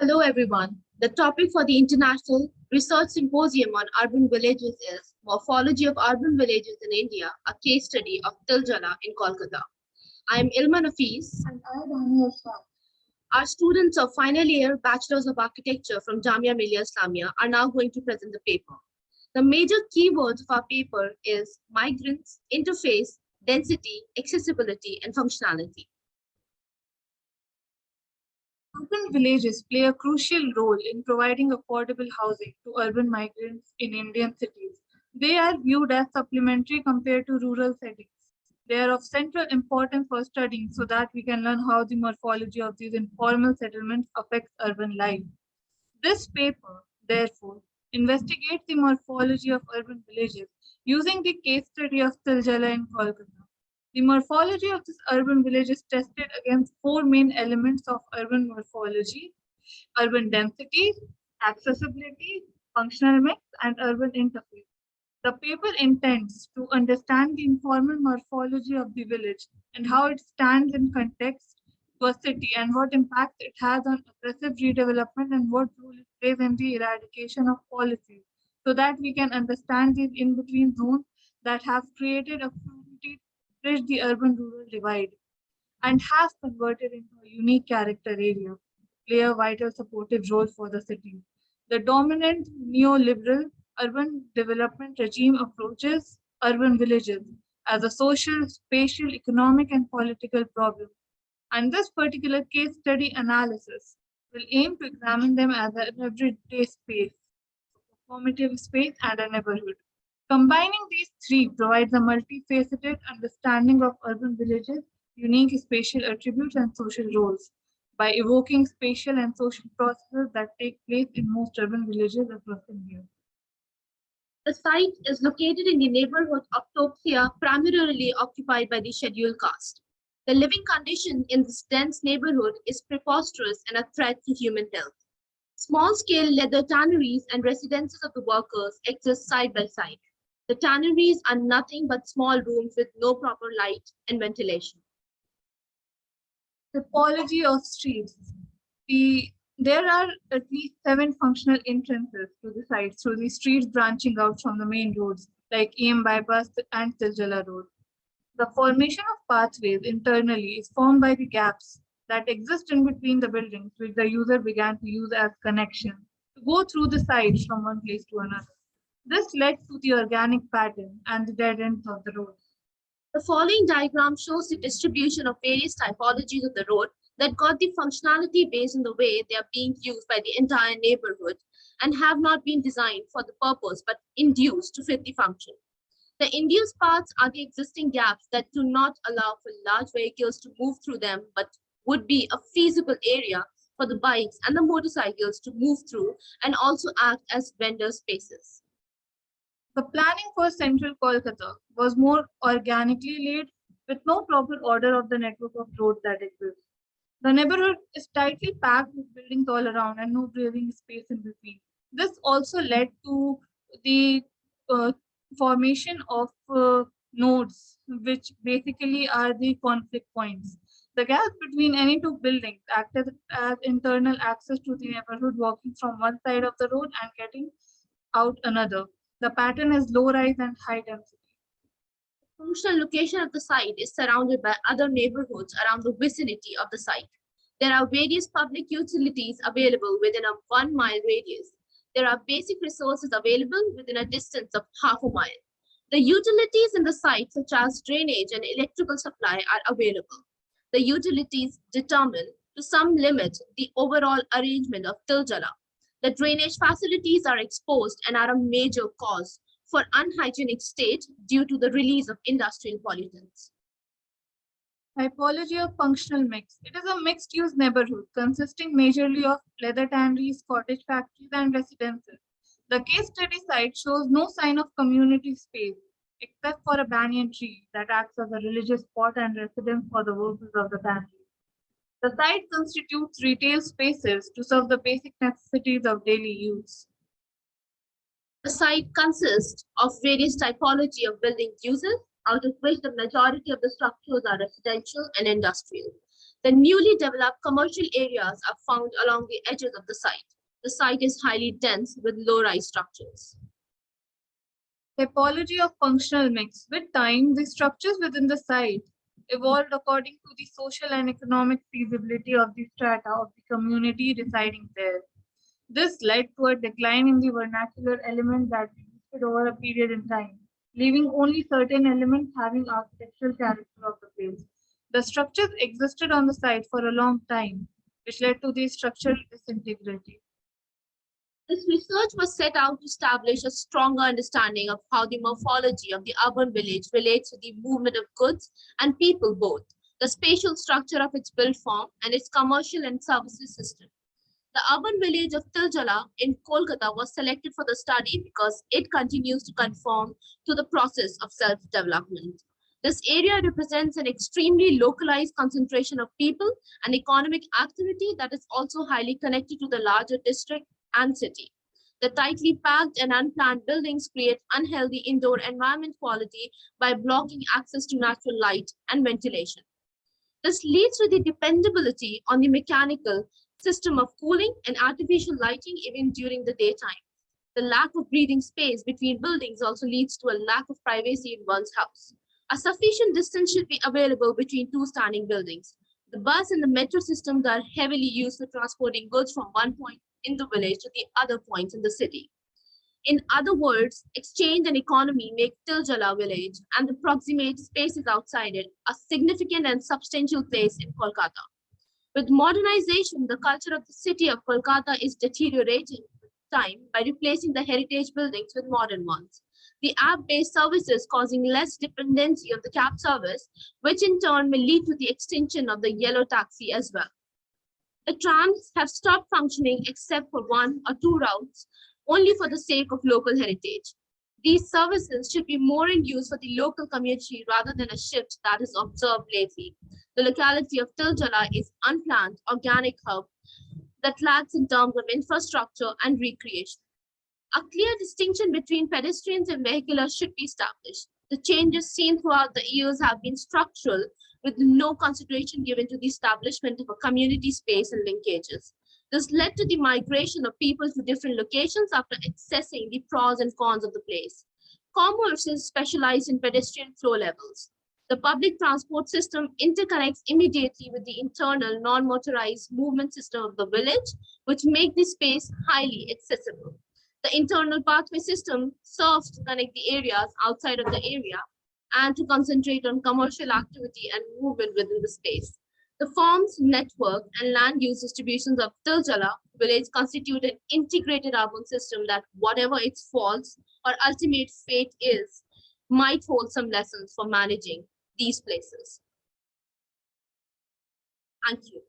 Hello, everyone. The topic for the International Research Symposium on Urban Villages is Morphology of Urban Villages in India, a case study of Tiljala in Kolkatta. I am Ilma Nafees. And I, Jamia Millia. Our students of final year Bachelors of Architecture from Jamia Millia Islamia are now going to present the paper. The major keywords of our paper is migrants, interface, density, accessibility, and functionality. Urban villages play a crucial role in providing affordable housing to urban migrants in Indian cities. They are viewed as supplementary compared to rural settings. They are of central importance for studying so that we can learn how the morphology of these informal settlements affects urban life. This paper, therefore, investigates the morphology of urban villages using the case study of Tiljala in Kolkata. The morphology of this urban village is tested against four main elements of urban morphology: urban density, accessibility, functional mix, and urban interface. The paper intends to understand the informal morphology of the village and how it stands in context to a city and what impact it has on aggressive redevelopment and what role it plays in the eradication of policies so that we can understand these in-between zones that have created a fluidity to bridge the urban-rural divide and has converted into a unique character area, play a vital supportive role for the city. The dominant neoliberal urban development regime approaches urban villages as a social, spatial, economic, and political problem. And this particular case study analysis will aim to examine them as an everyday space, performative space, and a neighborhood. Combining these three provides a multifaceted understanding of urban villages, unique spatial attributes, and social roles by evoking spatial and social processes that take place in most urban villages across India. The site is located in the neighborhood of Topsia, primarily occupied by the scheduled caste. The living condition in this dense neighborhood is preposterous and a threat to human health. Small-scale leather tanneries and residences of the workers exist side by side. The tanneries are nothing but small rooms with no proper light and ventilation. Typology of streets. There are at least 7 functional entrances to the site through the streets branching out from the main roads like EM Bypass and Tiljala Road. The formation of pathways internally is formed by the gaps that exist in between the buildings, which the user began to use as connections to go through the sites from one place to another. This led to the organic pattern and the dead ends of the road. The following diagram shows the distribution of various typologies of the road that got the functionality based on the way they are being used by the entire neighborhood and have not been designed for the purpose but induced to fit the function. The induced parts are the existing gaps that do not allow for large vehicles to move through them but would be a feasible area for the bikes and the motorcycles to move through and also act as vendor spaces. The planning for central Kolkata was more organically laid with no proper order of the network of roads that exists. The neighborhood is tightly packed with buildings all around and no breathing space in between. This also led to the uh, formation of nodes, which basically are the conflict points. The gap between any two buildings acted as internal access to the neighborhood, walking from one side of the road and getting out another. The pattern is low rise and high density. The functional location of the site is surrounded by other neighborhoods around the vicinity of the site. There are various public utilities available within a 1 mile radius. There are basic resources available within a distance of half a mile. The utilities in the site, such as drainage and electrical supply, are available. The utilities determine, to some limit, the overall arrangement of Tiljala. The drainage facilities are exposed and are a major cause for unhygienic state due to the release of industrial pollutants. Typology of functional mix. It is a mixed-use neighborhood consisting majorly of leather tanneries, cottage factories, and residences. The case study site shows no sign of community space except for a banyan tree that acts as a religious spot and residence for the workers of the tannery. The site constitutes retail spaces to serve the basic necessities of daily use. The site consists of various typology of building uses, out of which the majority of the structures are residential and industrial. The newly developed commercial areas are found along the edges of the site. The site is highly dense with low-rise structures. Typology of functional mix. With time, the structures within the site evolved according to the social and economic feasibility of the strata of the community residing there. This led to a decline in the vernacular element that existed over a period in time, leaving only certain elements having architectural character of the place. The structures existed on the site for a long time, which led to the structural disintegrity. This research was set out to establish a stronger understanding of how the morphology of the urban village relates to the movement of goods and people both, the spatial structure of its built form, and its commercial and services system. The urban village of Tiljala in Kolkatta was selected for the study because it continues to conform to the process of self-development. This area represents an extremely localized concentration of people and economic activity that is also highly connected to the larger district and city. The tightly packed and unplanned buildings create unhealthy indoor environment quality by blocking access to natural light and ventilation. This leads to the dependability on the mechanical system of cooling and artificial lighting even during the daytime. The lack of breathing space between buildings also leads to a lack of privacy in one's house. A sufficient distance should be available between two standing buildings. The bus and the metro systems are heavily used for transporting goods from one point in the village to the other points in the city. In other words, exchange and economy make Tiljala village and the proximate spaces outside it a significant and substantial place in Kolkata. With modernization, the culture of the city of Kolkata is deteriorating with time by replacing the heritage buildings with modern ones. The app-based services causing less dependency on the cab service, which in turn may lead to the extinction of the yellow taxi as well. The trams have stopped functioning except for one or two routes, only for the sake of local heritage. These services should be more in use for the local community rather than a shift that is observed lately. The locality of Tiljala is unplanned, organic hub that lacks in terms of infrastructure and recreation. A clear distinction between pedestrians and vehicles should be established. The changes seen throughout the years have been structural, with no consideration given to the establishment of a community space and linkages. This led to the migration of people to different locations after assessing the pros and cons of the place. Commerce is specialized in pedestrian flow levels. The public transport system interconnects immediately with the internal non-motorized movement system of the village, which make the space highly accessible. The internal pathway system serves to connect the areas outside of the area and to concentrate on commercial activity and movement within the space. The forms, network, and land use distributions of Tiljala village constitute an integrated urban system that, whatever its faults or ultimate fate is, might hold some lessons for managing these places. Thank you.